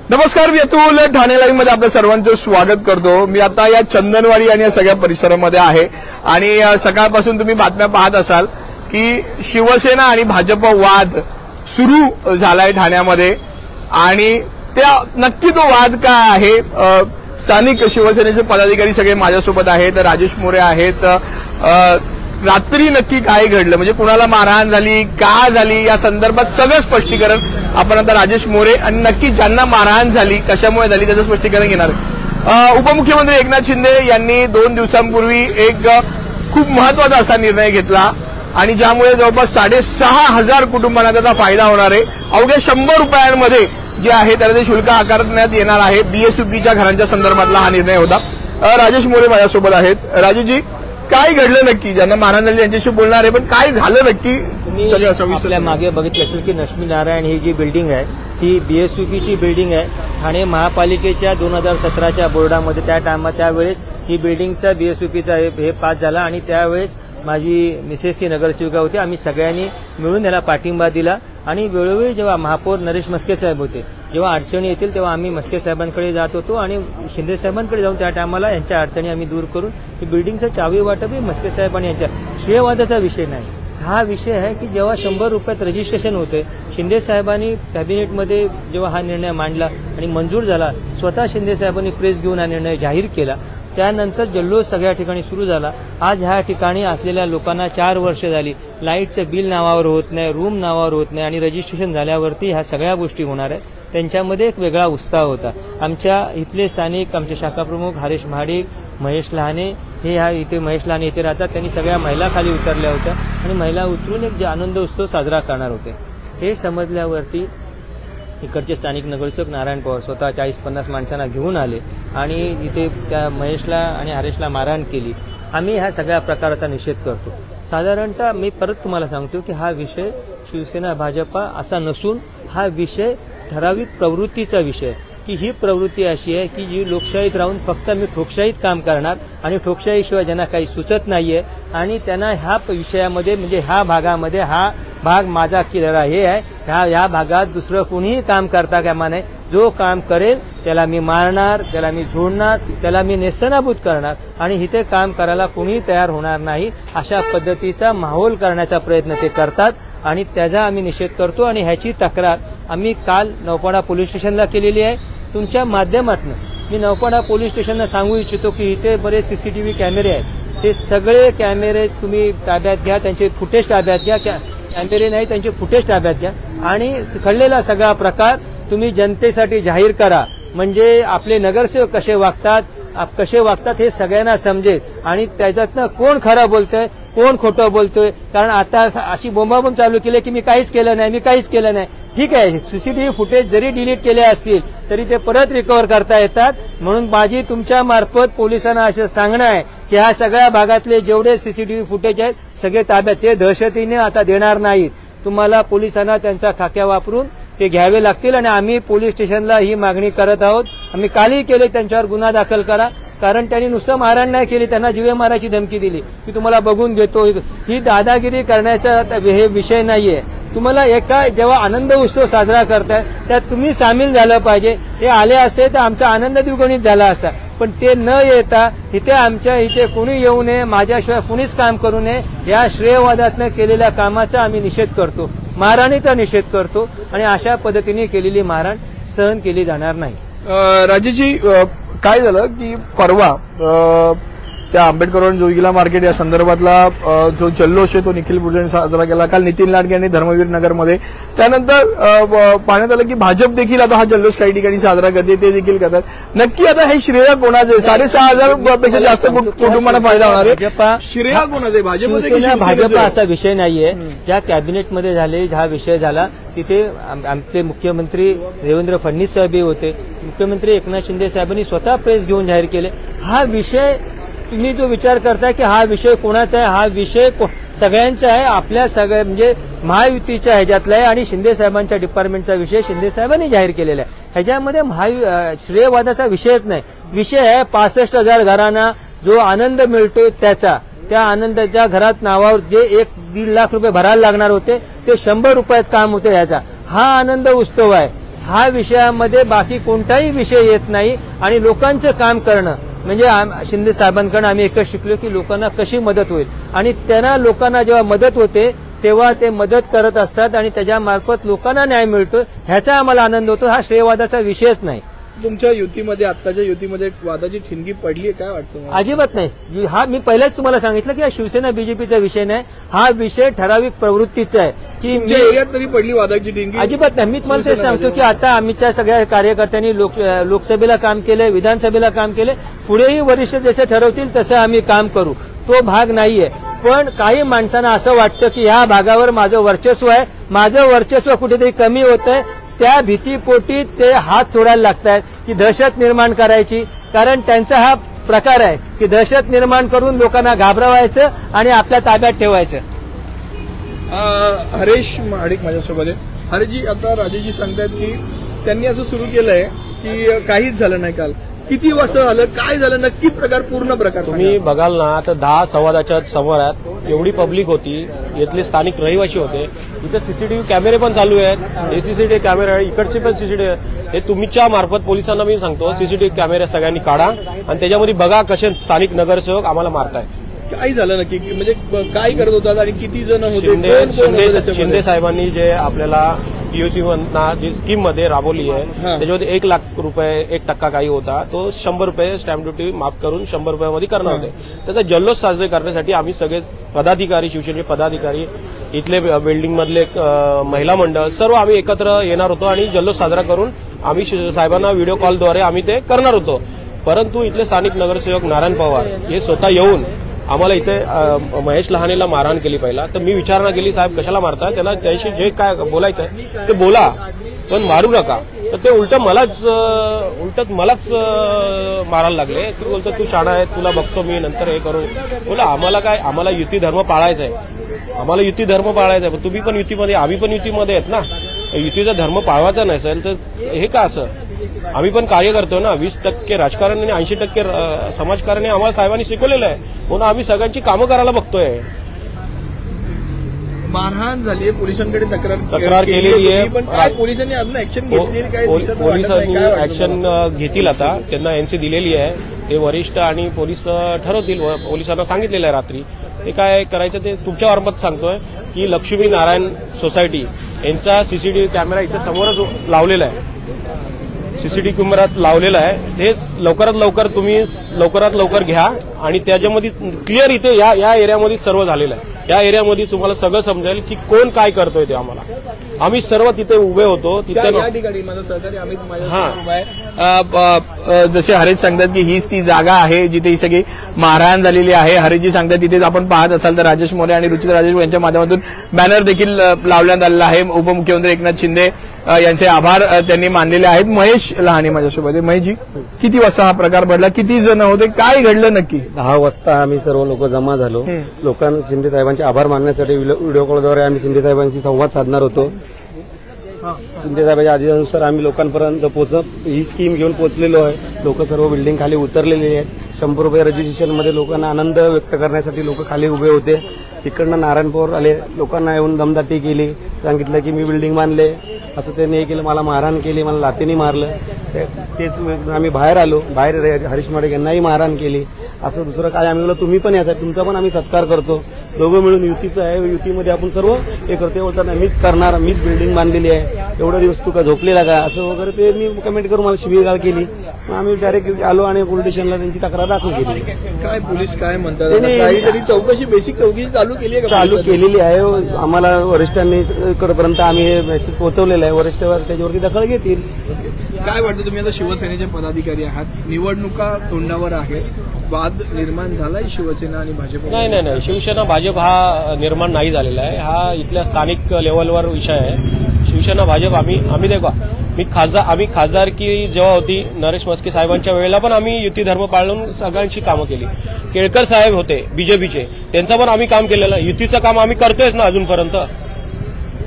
नमस्कार, मी अतुल ठाणे लाईव्ह मध्ये आपल्या सर्वांचं स्वागत करतो। मी आता या चंदनवाडी आणि या सगळ्या परिसरामध्ये आहे आणि सकाळपासून तुम्ही बातम्या पाहत असाल की शिवसेना आणि भाजप वाद सुरू झालाय ठाण्यामध्ये आणि त्या नक्की तो वाद काय आहे। स्थानिक शिवसेनेचे पदाधिकारी सगळे माझ्यासोबत आहेत, राजेश मोरे आहेत। रात्री नक्की काय घडलं, म्हणजे कुणाला मारहाण झाली, का झाली, या संदर्भात सगळं स्पष्टीकरण आपण आता राजेश मोरे आणि नक्की ज्यांना मारहाण झाली कशामुळे झाली त्याचं स्पष्टीकरण घेणार आहे। उपमुख्यमंत्री एकनाथ शिंदे यांनी 2 दिवसांपूर्वी एक खूप महत्त्वाचा असा निर्णय घेतला आणि ज्यामुळे जवळपास 6,500 कुटुंबांना त्याचा फायदा होणार आहे। अवघ्या 100 रुपयांमध्ये जे आहे त्याला ते शुल्क आकारण्यात येणार आहे। बीएसयूपीच्या घरांच्या संदर्भातला हा निर्णय होता। राजेश मोरे माझ्यासोबत आहेत। राजेशजी, काय घडलं नक्की? ज्यांना मारहाण झाली त्यांच्याशी बोलणार आहे, पण काय झालं नक्की? आपल्या मागे बघितलं असेल की लक्ष्मीनारायण ही जी बिल्डिंग आहे ती बीएसयूपीची बिल्डिंग आहे। ठाणे महापालिकेच्या 2017च्या बोर्डामध्ये त्यावेळेस ही बिल्डिंगचा बीएसयूपीचा हे पास झाला आणि त्यावेळेस माझी मिसेस नगरसेविका होती। आम्ही सगळ्यांनी मिळून याला पाठिंबा दिला आणि वेळोवेळी जेव्हा महापौर नरेश मस्के साहेब होते, जेव्हा अडचणी येतील तेव्हा आम्ही मस्के साहेबांकडे जात होतो आणि शिंदे साहेबांकडे जाऊन त्या टायमाला यांच्या अडचणी आम्ही दूर करून ही बिल्डिंगचं चावी वाटपही मस्के साहेब आणि यांच्या श्रेयवादाचा विषय नाही। हा विषय आहे की जेव्हा 100 रुपयात रजिस्ट्रेशन होते, शिंदे साहेबांनी कॅबिनेटमध्ये जेव्हा हा निर्णय मांडला आणि मंजूर झाला, स्वतः शिंदे साहेबांनी प्रेस घेऊन हा निर्णय जाहीर केला। त्यानंतर जल्लोष सगळ्या ठिकाणी सुरू झाला। आज ह्या ठिकाणी असलेल्या लोकांना 4 वर्ष झाली, लाईटचं बिल नावावर होत नाही, रूम नावावर होत नाही आणि रजिस्ट्रेशन झाल्यावरती ह्या सगळ्या गोष्टी होणार आहेत। त्यांच्यामध्ये एक वेगळा उत्साह होता। आमच्या इथले स्थानिक आमचे शाखा प्रमुख हरीश महाडिक, महेश लहाने हे इथे महेश लहाने इथे राहतात, त्यांनी सगळ्या महिला खाली उतरल्या होत्या आणि महिला उतरून एक आनंद उत्सव साजरा करणार होते। हे समजल्यावरती इकडचे स्थानिक नगरसेवक नारायण पवार स्वतः 40-50 माणसांना घेऊन आले आणि इथे त्या महेशला आणि हरेशला मारहाण केली। आम्ही ह्या सगळ्या प्रकाराचा निषेध करतो। साधारणतः मी परत तुम्हाला सांगतो की हा विषय शिवसेना भाजपा असा नसून हा विषय ठराविक प्रवृत्तीचा विषय, की ही प्रवृत्ती अशी आहे की जी लोकशाहीत राहून फक्त मी ठोकशाहीत काम करणार आणि ठोकशाहीशिवाय ज्यांना काही सुचत नाहीये आणि त्यांना ह्या विषयामध्ये म्हणजे ह्या भागामध्ये हा भाग माझा किनारा हे आहे, ह्या भागात दुसरं कोणीही काम करता कामा नये। जो काम करेल त्याला मी मारणार, त्याला मी झोडणार, त्याला मी नेस्तनाबूत करणार आणि इथे काम करायला कोणीही तयार होणार नाही, अशा पद्धतीचा माहोल करण्याचा प्रयत्न ते करतात आणि त्याचा आम्ही निषेध करतो। आणि ह्याची तक्रार आम्ही काल नौपाडा पोलीस स्टेशनला केलेली आहे। तुमच्या माध्यमातून मी नौपाडा पोलीस स्टेशनला सांगू इच्छितो की इथे बरेच सीसीटीव्ही कॅमेरे आहेत, ते सगळे कॅमेरे तुम्ही ताब्यात घ्या, त्यांचे फुटेज ताब्यात घ्या, कॅमेरे नाही त्यांचे फुटेज ताब्यात घ्या आणि घडलेला सगळा प्रकार तुम्ही जनतेसाठी जाहीर करा, म्हणजे आपले नगरसेवक कसे वागतात हे सगळ्यांना समजेल आणि त्याच्यातनं कोण खरं बोलतोय कोण खोटं बोलतोय। कारण आता अशी बोंबाबोंब चालू केली की मी काहीच केलं नाही। ठीक आहे, सीसीटीव्ही फुटेज जरी डिलीट केले असतील तरी ते परत रिकव्हर करता येतात। म्हणून माझी तुमच्या मार्फत पोलिसांना असं सांगणं आहे की ह्या सगळ्या भागातले जेवढे सीसीटीव्ही फुटेज आहेत सगळे ताब्यात, ते दहशतीने आता देणार नाहीत। तुम्हाला पोलिसांना त्यांचा खाक्या वापरून ते घ्यावे लागतील आणि आम्ही पोलीस स्टेशनला ही मागणी करत आहोत। आम्ही कालही केले, त्यांच्यावर गुन्हा दाखल करा, कारण त्यांनी नुसतं मारहाण नाही केली, त्यांना जीवे मारायची धमकी दिली की तुम्हाला बघून घेतो। ही दादागिरी करण्याचा हे विषय नाहीये। तुम्हाला जेव्हा आनंद उत्सव साजरा करताय त्यात तुम्ही सामील झालं पाहिजे। ते आले असते तर आमचा आनंद द्विगुणित झाला असता, पण ते न येता इथे कोणी येऊ नये, माझ्याशिवाय कुणीच काम करू नये, या श्रेयवादातनं केलेल्या कामाचा आम्ही निषेध करतो, मारहाणीचा निषेध करतो आणि अशा पद्धतीने केलेली मारहाण सहन केली जाणार नाही। राजेशजी, काय झालं की परवा त्या आंबेडकर जोगिला मार्केट या संदर्भातला जो जल्लोष आहे तो निखिल बुर्जेंनी साजरा केला काल नितीन लाडके यांनी धर्मवीर नगरमध्ये। त्यानंतर पाहण्यात आलं की भाजप देखील आता हा जल्लोष काही ठिकाणी साजरा करते, ते देखील करतात। नक्की आता हे श्रेय कोणाचं आहे? 6,500 पेक्षा जास्त कुटुंबांना फायदा होणार आहे, श्रेय कोणाचं आहे? भाजप असा विषय नाहीये। ज्या कॅबिनेटमध्ये झाले हा विषय झाला तिथे आमचे मुख्यमंत्री देवेंद्र फडणवीस साहेब होते, मुख्यमंत्री एकनाथ शिंदे साहेबांनी स्वतः प्रेस घेऊन जाहीर केले। हा विषय तुम्ही जो विचार करताय की हा विषय कोणाचा आहे, हा विषय सगळ्यांचा आहे, आपल्या सगळ्या म्हणजे महायुतीच्या ह्याच्यातला आहे आणि शिंदे साहेबांच्या डिपार्टमेंटचा विषय शिंदे साहेबांनी जाहीर केलेला आहे। ह्याच्यामध्ये श्रेयवादाचा विषयच नाही, विषय आहे 65,000 घरांना जो आनंद मिळतो त्या आनंदाच्या घरात नावावर जे 1-1.5 लाख रुपये भरायला लागणार होते ते 100 रुपयात काम होते। ह्याचा हा आनंद उत्सव आहे। हा विषयामध्ये बाकी कोणताही विषय येत नाही आणि लोकांचं काम करणं म्हणजे शिंदे साहेबांकडून आम्ही एकच शिकलो की लोकांना कशी मदत होईल आणि त्यांना लोकांना जेव्हा मदत होते तेव्हा ते मदत करत असतात आणि त्याच्यामार्फत लोकांना न्याय मिळतो ह्याचा आम्हाला आनंद होतो. हा श्रेयवादाचा विषयच नाही. तुमच्या युतीमध्ये आत्ताच्या युतीमध्ये वादाची ठिणगी पडली काय वाटतं? अजिबात नाही. हा मी पहिल्याच तुम्हाला सांगितलं की हा शिवसेना बीजेपीचा विषय नाही. हा विषय ठराविक प्रवृत्तीचा आहे की मी एरियात तरी पडली वादाची ठिणगी? अजिबात नाही. मी तुम्हाला तेच सांगतो की आता आमच्या सगळ्या कार्यकर्त्यांनी लोकसभेला काम केलंय, विधानसभेला काम केलंय. पुढेही वरिष्ठ जसे ठरवतील तसं आम्ही काम करू. तो भाग नाहीये. पण काही माणसांना असं वाटतं की ह्या भागावर माझं वर्चस्व आहे, माझं वर्चस्व कुठेतरी कमी होतंय. त्या भीतीपोटी ते हात सोडायला लागतायत की दहशत निर्माण करायची. कारण त्यांचा हा प्रकार आहे की दहशत निर्माण करून लोकांना घाबरवायचं आणि आपल्या ताब्यात ठेवायचं. हरेश महाडिक माझ्यासोबत आहे. हरेशजी, आता राजेशजी सांगतायत की त्यांनी असं सुरू केलंय की काहीच झालं नाही काल. किती वाजता झालं, काय झालं, नक्की प्रकार, पूर्ण प्रकार तुम्ही बघाल ना तर 10-10:15च्या समोरात एवढी पब्लिक होती. इथले स्थानिक रहिवासी होते. इथे सीसीटीव्ही कॅमेरे पण चालू आहेत. हे सीसीटीव्ही कॅमेरे आहे, इकडचे पण सीसीटीव्ही आहे. हे तुमच्या मार्फत पोलिसांना मी सांगतो सीसीटीव्ही कॅमेरे सगळ्यांनी काढा आणि त्याच्यामध्ये बघा कसे स्थानिक नगरसेवक आम्हाला मारताय. काय झालं नक्की, म्हणजे काय करत होतात आणि किती जण होते? शिंदे साहेबांनी जे आपल्याला पीओसी जी स्कीम मध्ये राबवली आहे त्याच्यामध्ये 1 लाख रुपये 1% काही होता तो 100 रुपये स्टॅम्प ड्युटी माफ करून 100 रुपयामध्ये करणार होते. त्याचा जल्लोष साजरे करण्यासाठी आम्ही सगळे पदाधिकारी, शिवसेनेचे पदाधिकारी, इथले बिल्डिंग मधले महिला मंडळ सर्व आम्ही एकत्र येणार होतो आणि जल्लोष साजरा करून आम्ही साहेबांना व्हिडिओ कॉलद्वारे आम्ही ते करणार होतो. परंतु इथले स्थानिक नगरसेवक नारायण पवार हे स्वतः येऊन आम्हाला इथे महेश लहानेला मारहाण केली. पहिला तर मी विचारणा केली, साहेब कशाला मारताय, त्याला त्याशी जे काय बोलायचं आहे ते बोला पण मारू नका. तर ते उलट मलाच मारायला लागले. तू बोलतो तू शाणा आहे, तुला बघतो मी नंतर हे करू. बोला आम्हाला काय, आम्हाला युती धर्म पाळायचा आहे, आम्हाला युती धर्म पाळायचा आहे. तुम्ही पण युतीमध्ये, आम्ही पण युतीमध्ये आहेत ना. युतीचा धर्म पाळवायचा नसेल तर हे का असं? आम्ही पण कार्य करतो ना. 20% राजकारण आणि 80% समाजकारण हे आम्हाला साहेबांनी शिकवलेलं आहे. म्हणून आम्ही सगळ्यांची कामं करायला बघतोय. मारहाण झाली आहे, पोलिसांकडे तक्रार केलेली आहे. पण काय पोलिसांनी अजून ऍक्शन घेतली? पोलिसांनी ऍक्शन घेतील. आता त्यांना एनसी दिलेली आहे. ते वरिष्ठ आणि पोलीस ठरवतील. पोलिसांना सांगितलेलं आहे रात्री. ते काय करायचं ते तुमच्या मार्फत सांगतोय की लक्ष्मी नारायण सोसायटी यांचा सीसीटीव्ही कॅमेरा इथे समोरच लावलेला आहे. सीसीटीव्ही कॅमेरात लावलेला आहे. हे लवकरात लवकर घ्या आणि त्याच्यामध्ये क्लिअर इथे या एरियामध्ये सर्व झालेलं आहे. या एरियामध्ये तुम्हाला सगळं समजेल की कोण काय करतोय ते. आम्ही सर्व तिथे उभे होतो. तिथे या ठिकाणी माझा सहकारी अमित माझ्यासोबत आहे. जसे हरेश सांगतात की हीच ती जागा आहे जिथे ही सगळी मारहाण झालेली आहे. हरेशजी सांगतात तिथेच आपण पाहत असाल तर राजेश मोरे आणि रुचिता राजेश यांच्या माध्यमातून बॅनर देखील लावण्यात आलेला आहे. उपमुख्यमंत्री एकनाथ शिंदे यांचे आभार त्यांनी मानलेले आहेत. महेश लहाने माझ्यासोबत आहे. महेशजी, किती वाजता हा प्रकार घडला, किती जण होते, काय घडलं नक्की? 10 वाजता आम्ही सर्व लोक जमा झालो. लोकांना शिंदे साहेबांचे आभार मानण्यासाठी व्हिडिओ कॉलद्वारे आम्ही शिंदे साहेबांशी संवाद साधणार होतो. शिंदे साहेबांच्या आदेशानुसार आम्ही लोकांपर्यंत ही स्कीम घेऊन पोहोचलेलो आहे. लोक सर्व बिल्डिंग खाली उतरलेले आहेत. 100 रुपये रजिस्ट्रेशनमध्ये लोकांना आनंद व्यक्त करण्यासाठी लोक खाली उभे होते. तिकडनं नारायण पवार आले. लोकांना येऊन दमदाटी केली. सांगितलं की मी बिल्डिंग बांधले, असं त्यांनी हे केलं. मला मारहाण केली, मला लाथेनी मारलं. तेच आम्ही बाहेर आलो. बाहेर हरीश माडिक यांनाही मारहाण केली. असं दुसरं काय आम्ही बोललो तुम्ही पण यासाठी तुमचा पण आम्ही सत्कार करतो. दोघं मिळून युतीचं आहे, युतीमध्ये आपण सर्व हे करतो. बोलताना मीच करणार, मीच बिल्डिंग बांधलेली आहे, एवढा दिवस तू का झोपलेला का, असं वगैरे ते मी कमेंट करून मला शिवीगाळ केली. आम्ही डायरेक्ट आलो आणि पोलीस स्टेशनला त्यांची तक्रार दाखल केली. काय पोलीस काय म्हणतात? काहीतरी चौकशी, बेसिक चौकशी चालू केलेली आहे. आम्हाला वरिष्ठांनी कडपर्यंत आम्ही हे मेसेज पोहोचवलेला आहे. वरिष्ठ त्याच्यावरती दखल घेतील. काय वाटतं, तुम्ही आता शिवसेनेचे पदाधिकारी आहात, निवडणुका तोंडावर आहेत, वाद निर्माण झालाय शिवसेना आणि भाजप? नाही, शिवसेना भाजप हा निर्माण नाही झालेला आहे. हा इथल्या स्थानिक लेवलवर विषय आहे. शिवसेना भाजप आम्ही देखा आम्ही खासदारकी जेव्हा होती नरेश म्हस्के साहेबांच्या वेळेला पण आम्ही युती धर्म पाळून सगळ्यांची कामं केली. केळकर साहेब होते बीजेपीचे, त्यांचं पण आम्ही काम केलेलं. युतीचं काम आम्ही करतोयच ना अजूनपर्यंत.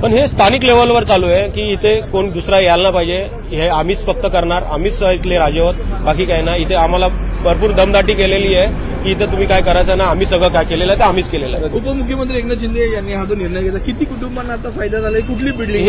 पण हे स्थानिक लेवलवर चालू आहे की इथे कोण दुसरा यायला पाहिजे, हे आम्हीच फक्त करणार, आम्हीच इथले राजे आहोत, बाकी काही नाही. इथे आम्हाला भरपूर दमदाटी केलेली आहे की इथं तुम्ही काय करायचं ना, आम्ही सगळं काय केलेलं आहे तर आम्हीच केलेलं आहे. उपमुख्यमंत्री एकनाथ शिंदे यांनी हा जो निर्णय घेतला, किती कुटुंबांना आता फायदा झालाय? कुठली बिल्डिंग?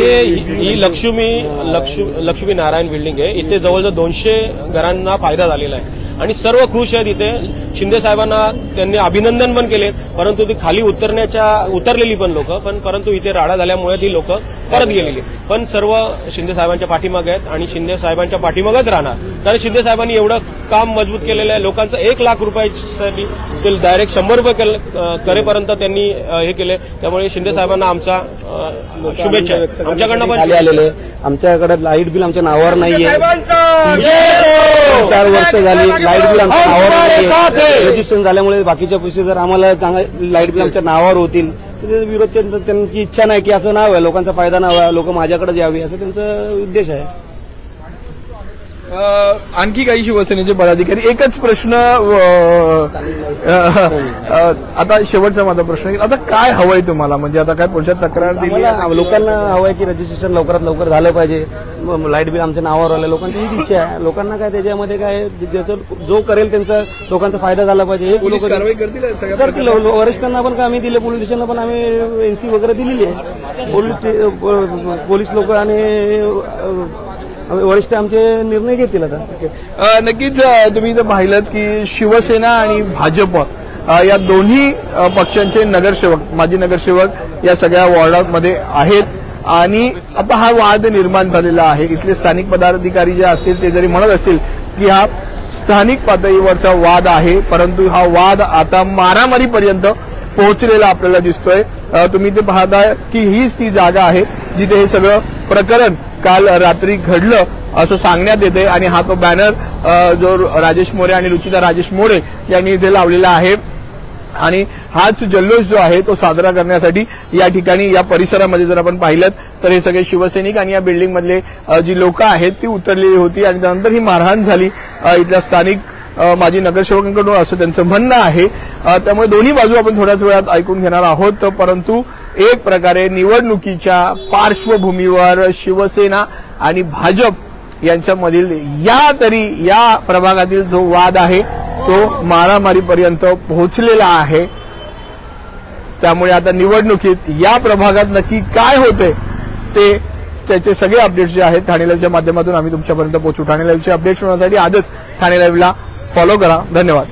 ही लक्ष्मी नारायण बिल्डिंग आहे. इथे जवळजवळ 200 घरांना फायदा झालेला आहे आणि सर्व खुश आहेत. इथे शिंदे साहेबांना त्यांनी अभिनंदन पण केले, परंतु ती खाली उतरलेली पण लोक, परंतु इथे राडा झाल्यामुळे ती लोक परत गेलेली. पण सर्व शिंदे साहेबांच्या पाठीमागे आहेत आणि शिंदे साहेबांच्या पाठीमागच राहणार. कारण शिंदे साहेबांनी एवढं काम मजबूत केलेलं आहे. लोकांचं 1 लाख रुपयासाठी ते डायरेक्ट 100 रुपये करेपर्यंत त्यांनी हे केले. त्यामुळे शिंदे साहेबांना आमचा शुभेच्छा. आमच्याकडनं पण आलेले, आमच्याकडे लाईट बिल आमच्या नावावर नाहीये. 4 वर्ष झाली लाईट बिल आमच्या नावावर नाहीये. रजिस्ट्रेशन झाल्यामुळे बाकीच्या पैसे जर आम्हाला चांगले लाईट बिल आमच्या नावावर होतील, विरोध त्यांची इच्छा नाही की असं नाव आहे, लोकांचा फायदा ना व्हावा, लोक माझ्याकडे यावी, असं त्यांचा उद्देश आहे. आणखी काही शिवसेनेचे पदाधिकारी, एकच प्रश्न, आता शेवटचा माझा प्रश्न, आता काय हवंय तुम्हाला? म्हणजे आता काय पुढच्या तक्रार दिली? लोकांना हवंय की रजिस्ट्रेशन लवकरात लवकर झालं पाहिजे, लाईट बिल आमच्या नावावर आलं, लोकांची हीच इच्छा आहे. लोकांना काय त्याच्यामध्ये काय ज्याचं जो करेल त्यांचा लोकांचा फायदा झाला पाहिजे. पोलीस कारवाई करतील? करतील. वरिष्ठांना पण आम्ही दिले, पोलीस स्टेशनला पण आम्ही एनसी वगैरे दिलेली आहे. पोलीस लोक आणि वरिष्ठ आमचे निर्णय घेतील. आता नक्कीच तुम्ही इथं पाहिलं की शिवसेना आणि भाजप या दोन्ही पक्षांचे नगरसेवक, माजी नगरसेवक या सगळ्या वॉर्डामध्ये आहेत आणि आता हा वाद निर्माण झालेला आहे. इथले स्थानिक पदाधिकारी जे असतील ते जरी म्हणत असतील की हा स्थानिक पातळीवरचा वाद आहे, परंतु हा वाद आता मारामारीपर्यंत पोहोचलेला आपल्याला दिसतोय. तुम्ही इथे पाहता की हीच ती जागा आहे जिथे हे सगळं प्रकरण काल रात्री घडलं असं सांगण्यात येते आणि हा तो बॅनर जो राजेश मोरे आणि रुचिता राजेश मोरे यांनी इथे लावलेला आहे आणि हाच जल्लोष जो आहे तो साजरा करण्यासाठी या ठिकाणी या परिसरामध्ये जर आपण पाहिलं तर हे सगळे शिवसैनिक आणि या बिल्डिंग मधले जी लोक आहेत ती उतरलेली होती आणि त्यानंतर ही मारहाण झाली इथल्या स्थानिक माजी नगरसेवकांकडून, असं त्यांचं म्हणणं आहे. त्यामुळे दोन्ही बाजू आपण थोड्याच वेळात ऐकून घेणार आहोत. परंतु एक प्रकारे निवडणुकीच्या पार्श्वभूमीवर शिवसेना आणि भाजप यांच्यामधील या प्रभागातील जो वाद आहे तो मारामारीपर्यंत पोहोचलेला आहे. त्यामुळे आता निवडणुकीत या प्रभागात नक्की काय होते ते त्याचे सगळे अपडेट्स जे आहेत ठाणे लाईव्हच्या माध्यमातून आम्ही तुमच्यापर्यंत पोहोचू. ठाणे लाईव्हचे अपडेट्स मिळवण्यासाठी आजच ठाणे लाईव्हला फॉलो करा. धन्यवाद.